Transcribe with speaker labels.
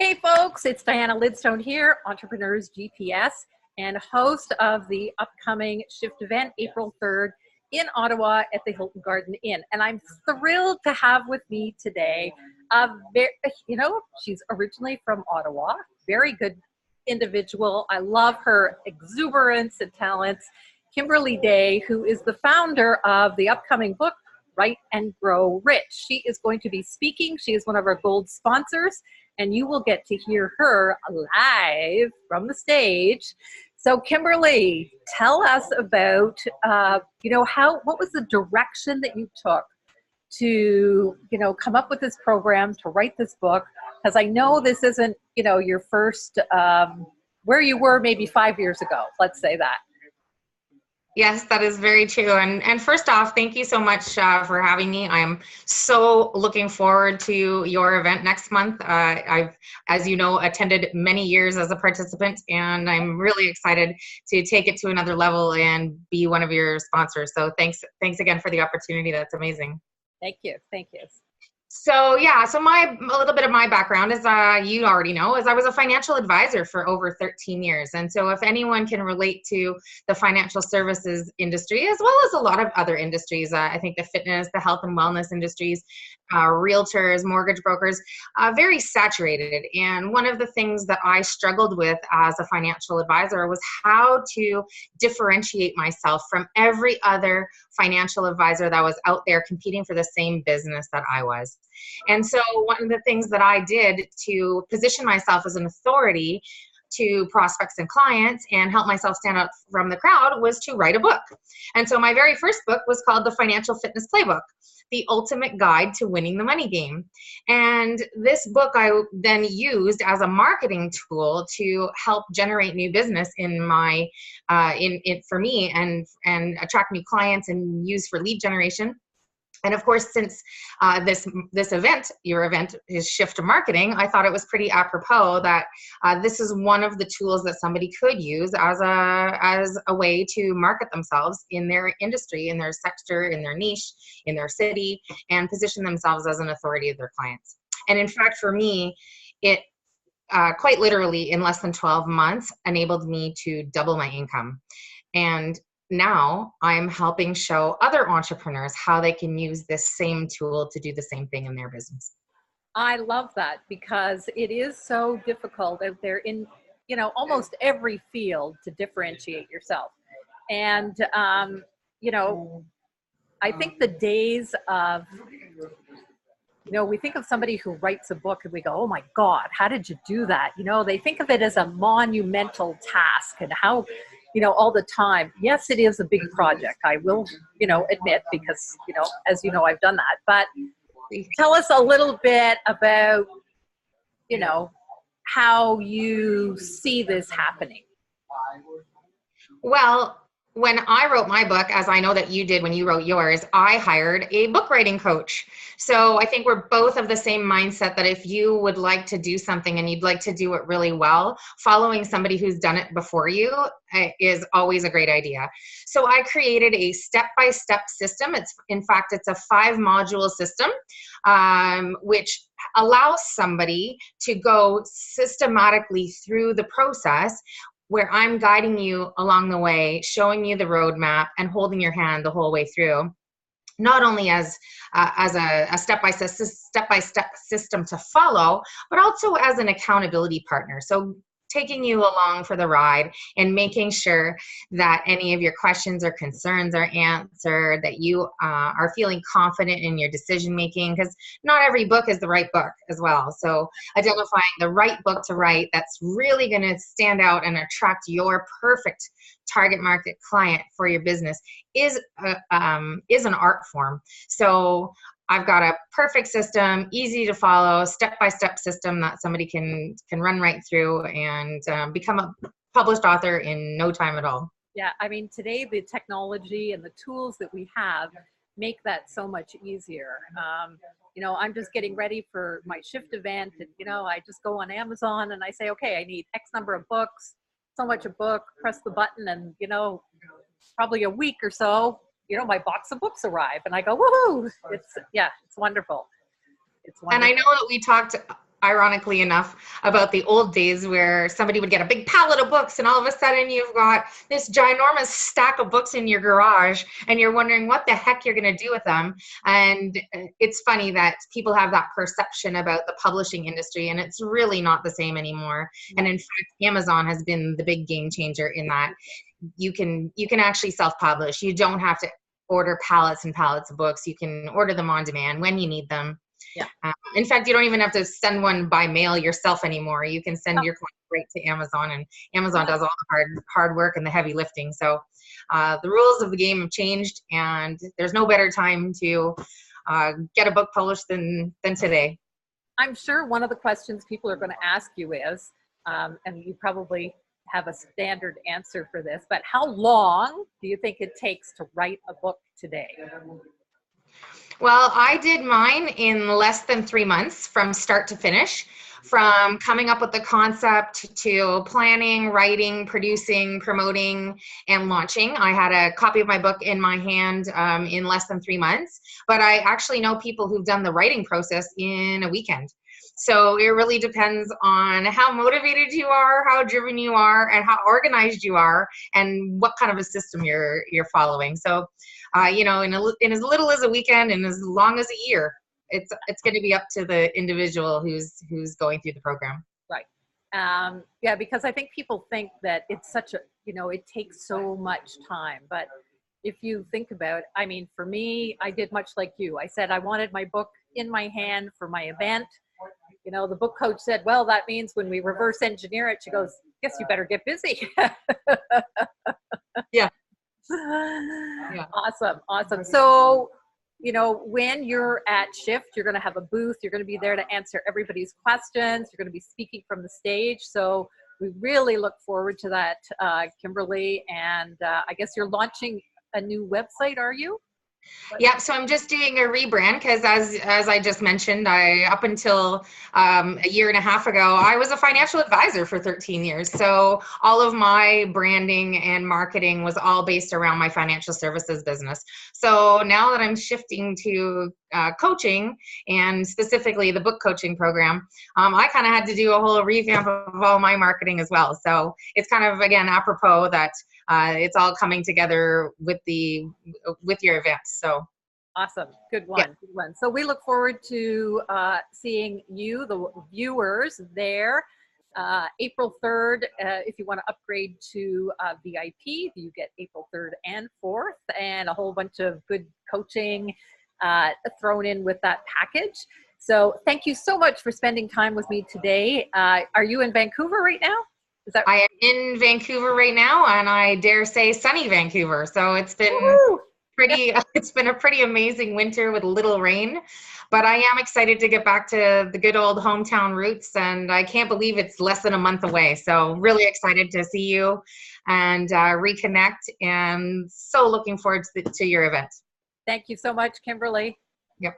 Speaker 1: Hey folks, it's Diana Lidstone here, Entrepreneurs GPS, and host of the upcoming Shift event, April 3rd in Ottawa at the Hilton Garden Inn. And I'm thrilled to have with me today, she's originally from Ottawa, very good individual. I love her exuberance and talents. Kimberley Day, who is the founder of the upcoming book, Write and Grow Rich. She is going to be speaking. She is one of our gold sponsors, and you will get to hear her live from the stage. So Kimberley, tell us about, what was the direction that you took to, come up with this program, to write this book? Because I know this isn't, your first, where you were maybe 5 years ago, let's say that.
Speaker 2: Yes, that is very true. And first off, thank you so much for having me. I'm so looking forward to your event next month. I've, as you know, attended many years as a participant, and I'm really excited to take it to another level and be one of your sponsors. So thanks again for the opportunity. That's amazing.
Speaker 1: Thank you. Thank you.
Speaker 2: So a little bit of my background, as you already know, is I was a financial advisor for over 13 years. And so if anyone can relate to the financial services industry, as well as a lot of other industries, I think the fitness, the health and wellness industries, realtors, mortgage brokers, very saturated. And one of the things that I struggled with as a financial advisor was how to differentiate myself from every other financial advisor that was out there competing for the same business that I was. And so one of the things that I did to position myself as an authority to prospects and clients and help myself stand out from the crowd was to write a book. And so my very first book was called The Financial Fitness Playbook, The Ultimate Guide to Winning the Money Game. And this book I then used as a marketing tool to help generate new business in my, for me, and attract new clients and use for lead generation. And of course, since this event, your event is Shift Marketing, I thought it was pretty apropos that this is one of the tools that somebody could use as a way to market themselves in their industry, in their sector, in their niche, in their city, and position themselves as an authority of their clients. And in fact, for me, it quite literally in less than 12 months enabled me to double my income. And now I'm helping show other entrepreneurs how they can use this same tool to do the same thing in their business.
Speaker 1: I love that because it is so difficult out there in, almost every field to differentiate yourself. And, I think the days of, we think of somebody who writes a book and we go, oh my God, how did you do that? They think of it as a monumental task and how, all the time. Yes, it is a big project. I will, admit, because, as you know, I've done that. But tell us a little bit about, how you see this happening.
Speaker 2: Well, when I wrote my book, as I know that you did when you wrote yours, I hired a book writing coach. So I think we're both of the same mindset that if you would like to do something and you'd like to do it really well, following somebody who's done it before you is always a great idea. So I created a step-by-step system. It's a 5-module system, which allows somebody to go systematically through the process, where I'm guiding you along the way, showing you the roadmap and holding your hand the whole way through, not only as a step-by-step system to follow, but also as an accountability partner. So taking you along for the ride and making sure that any of your questions or concerns are answered, that you are feeling confident in your decision making, because not every book is the right book as well. So identifying the right book to write that's really going to stand out and attract your perfect target market client for your business is an art form. So I've got a perfect system, easy to follow, step-by-step system that somebody can run right through and become a published author in no time at all.
Speaker 1: Yeah, I mean, today the technology and the tools that we have make that so much easier. I'm just getting ready for my Shift event, and I just go on Amazon and I say, okay, I need X number of books, so much a book, press the button, and probably a week or so, my box of books arrive, and I go, woohoo! It's wonderful. It's wonderful.
Speaker 2: And I know that we talked ironically enough, about the old days where somebody would get a big pallet of books and all of a sudden you've got this ginormous stack of books in your garage and you're wondering what the heck you're going to do with them. And it's funny that people have that perception about the publishing industry, and it's really not the same anymore. And in fact, Amazon has been the big game changer in that you can actually self-publish. You don't have to order pallets and pallets of books. You can order them on demand when you need them.
Speaker 1: Yeah.
Speaker 2: In fact, you don't even have to send one by mail yourself anymore. You can send your client right to Amazon, and Amazon does all the hard work and the heavy lifting. So the rules of the game have changed, and there's no better time to get a book published than today.
Speaker 1: I'm sure one of the questions people are going to ask you is, and you probably have a standard answer for this, but how long do you think it takes to write a book today?
Speaker 2: Well, I did mine in less than 3 months from start to finish, from coming up with the concept to planning, writing, producing, promoting, and launching. I had a copy of my book in my hand in less than 3 months, but I actually know people who've done the writing process in a weekend. So it really depends on how motivated you are, how driven you are, and how organized you are, and what kind of a system you're following. So, you know, in as little as a weekend and as long as a year, it's going to be up to the individual who's going through the program.
Speaker 1: Right. Yeah, because I think people think that it's such a, you know, it takes so much time. But if you think about, I mean, for me, I did much like you. I said I wanted my book in my hand for my event. You know, the book coach said, well, that means when we reverse engineer it, she goes, guess you better get busy.
Speaker 2: Yeah.
Speaker 1: Yeah. Awesome. So, you know, when you're at Shift, you're going to have a booth. You're going to be there to answer everybody's questions. You're going to be speaking from the stage. So we really look forward to that, Kimberly. And I guess you're launching a new website, are you?
Speaker 2: Yeah, so I'm just doing a rebrand because as I just mentioned, up until a year and a half ago, I was a financial advisor for 13 years. So all of my branding and marketing was all based around my financial services business. So now that I'm shifting to coaching, and specifically the book coaching program, I kind of had to do a whole revamp of all my marketing as well. So it's kind of, again, apropos that it's all coming together with your events. So
Speaker 1: awesome. Good one.
Speaker 2: Yeah.
Speaker 1: Good one. So we look forward to seeing you, the viewers, there. April 3rd, if you want to upgrade to VIP, you get April 3rd and 4th, and a whole bunch of good coaching thrown in with that package. So thank you so much for spending time with me today. Are you in Vancouver right now?
Speaker 2: I am in Vancouver right now, and I dare say sunny Vancouver. So it's been it's been a pretty amazing winter with little rain, but I am excited to get back to the good old hometown roots, and I can't believe it's less than a month away. So really excited to see you and reconnect, and so looking forward to your event.
Speaker 1: Thank you so much, Kimberly.
Speaker 2: Yep.